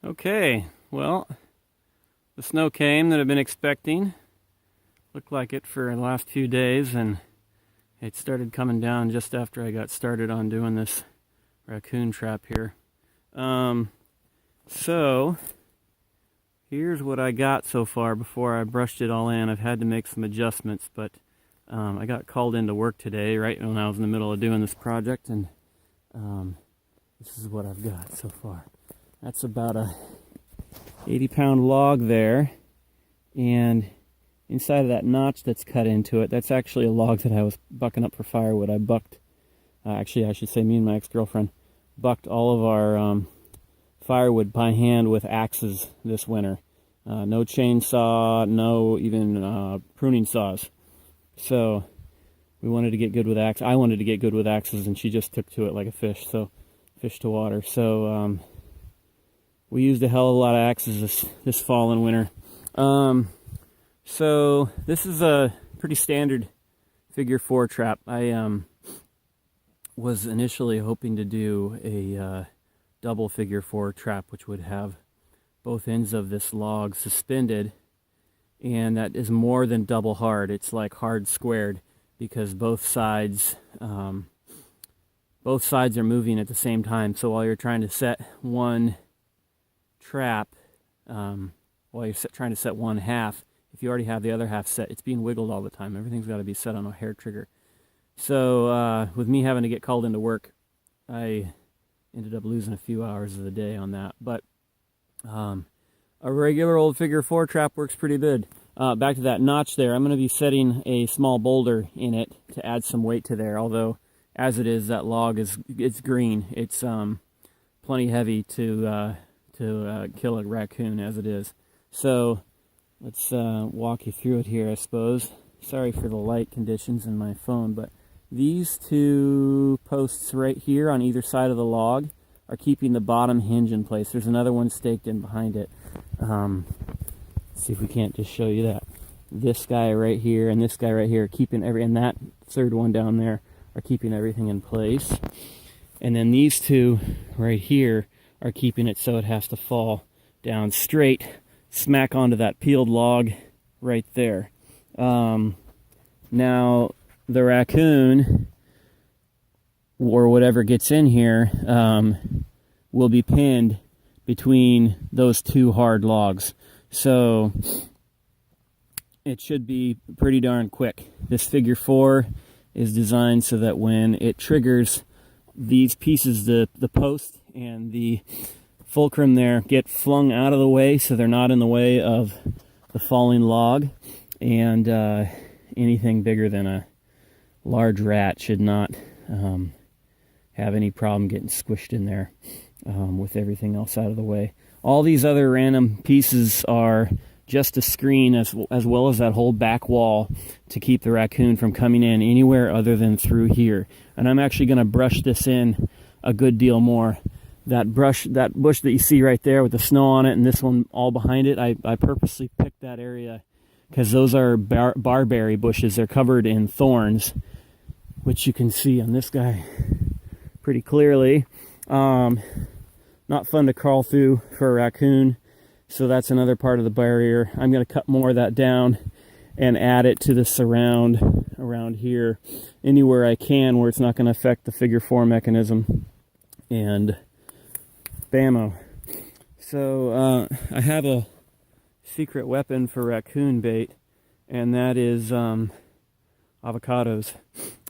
Okay, well, the snow came that I've been expecting. Looked like it for the last few days, and it started coming down just after I got started on doing this raccoon trap here. So here's what I got so far before I brushed it all in. I've had to make some adjustments, but I got called into work today right when I was in the middle of doing this project, and this is what I've got so far. That's about a 80-pound log there, and inside of that notch that's cut into it, that's actually a log that I was bucking up for firewood. I bucked, actually I should say me and my ex-girlfriend bucked all of our firewood by hand with axes this winter. No chainsaw, no even pruning saws. So we wanted to get good with axes. I wanted to get good with axes, and she just took to it like a fish. So fish to water. So we used a hell of a lot of axes this fall and winter. So this is a pretty standard figure 4 trap. I was initially hoping to do a double figure 4 trap, which would have both ends of this log suspended, and that is more than double hard. It's like hard squared, because both sides are moving at the same time. So while you're trying to set one trap, while you're trying to set one half, if you already have the other half set, it's being wiggled all the time. Everything's got to be set on a hair trigger. So with me having to get called into work, I ended up losing a few hours of the day on that. But a regular old figure 4 trap works pretty good. Back to that notch there, I'm going to be setting a small boulder in it to add some weight to there. Although, as it is, that log it's green. It's plenty heavy to kill a raccoon as it is. So let's walk you through it here, I suppose. Sorry for the light conditions in my phone, but these two posts right here on either side of the log are keeping the bottom hinge in place. There's another one staked in behind it. Let's see if we can't just show you that. This guy right here and this guy right here are keeping and that third one down there are keeping everything in place. And then these two right here are keeping it so it has to fall down straight, smack onto that peeled log right there. Now the raccoon or whatever gets in here will be pinned between those two hard logs. So it should be pretty darn quick. This figure 4 is designed so that when it triggers, these pieces, the post and the fulcrum there, get flung out of the way so they're not in the way of the falling log, and anything bigger than a large rat should not have any problem getting squished in there with everything else out of the way. All these other random pieces are just a screen, as well as that whole back wall, to keep the raccoon from coming in anywhere other than through here. And I'm actually going to brush this in a good deal more. That bush that you see right there with the snow on it, and this one all behind it, I purposely picked that area because those are barberry bushes. They're covered in thorns, which you can see on this guy pretty clearly. Not fun to crawl through for a raccoon, so that's another part of the barrier. I'm going to cut more of that down and add it to the surround around here, anywhere I can where it's not going to affect the figure 4 mechanism. And bammo. So I have a secret weapon for raccoon bait, and that is avocados.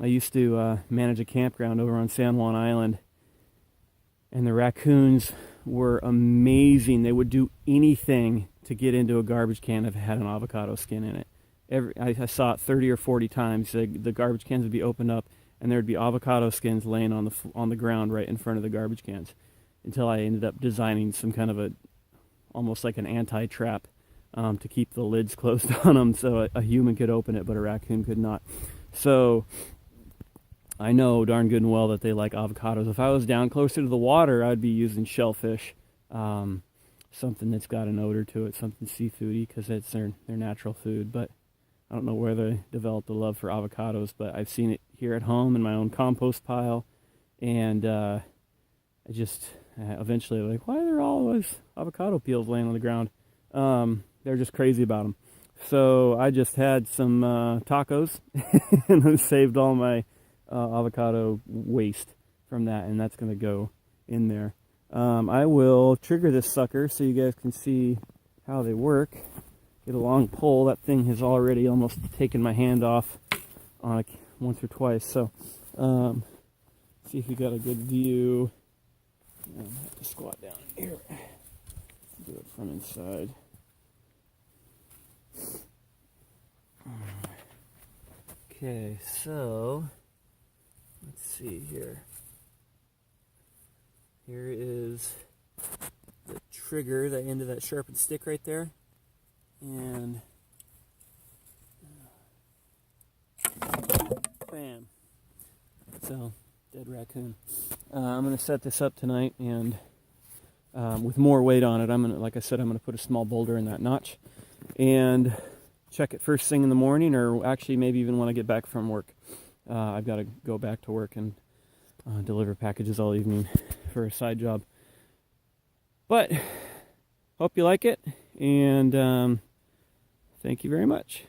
I used to manage a campground over on San Juan Island, and the raccoons were amazing. They would do anything to get into a garbage can if it had an avocado skin in it. I saw it 30 or 40 times. The garbage cans would be opened up, and there would be avocado skins laying on the ground right in front of the garbage cans, until I ended up designing some kind of almost like an anti-trap to keep the lids closed on them so a human could open it but a raccoon could not. So I know darn good and well that they like avocados. If I was down closer to the water, I'd be using shellfish, something that's got an odor to it, something seafoody, because it's their natural food. But I don't know where they developed a love for avocados, but I've seen it here at home in my own compost pile, and eventually like, why are there all those avocado peels laying on the ground? They're just crazy about them. So I just had some tacos and I saved all my avocado waste from that, and that's going to go in there. I will trigger this sucker so you guys can see how they work. Get a long pull. That thing has already almost taken my hand off on it once or twice. So see if you got a good view. I have to squat down here. Do it from inside. Okay, so let's see here. Here is the trigger, the end of that sharpened stick right there. And bam. So, dead raccoon. I'm going to set this up tonight, and with more weight on it, like I said, I'm going to put a small boulder in that notch and check it first thing in the morning, or actually maybe even when I get back from work. I've got to go back to work and deliver packages all evening for a side job. But hope you like it, and thank you very much.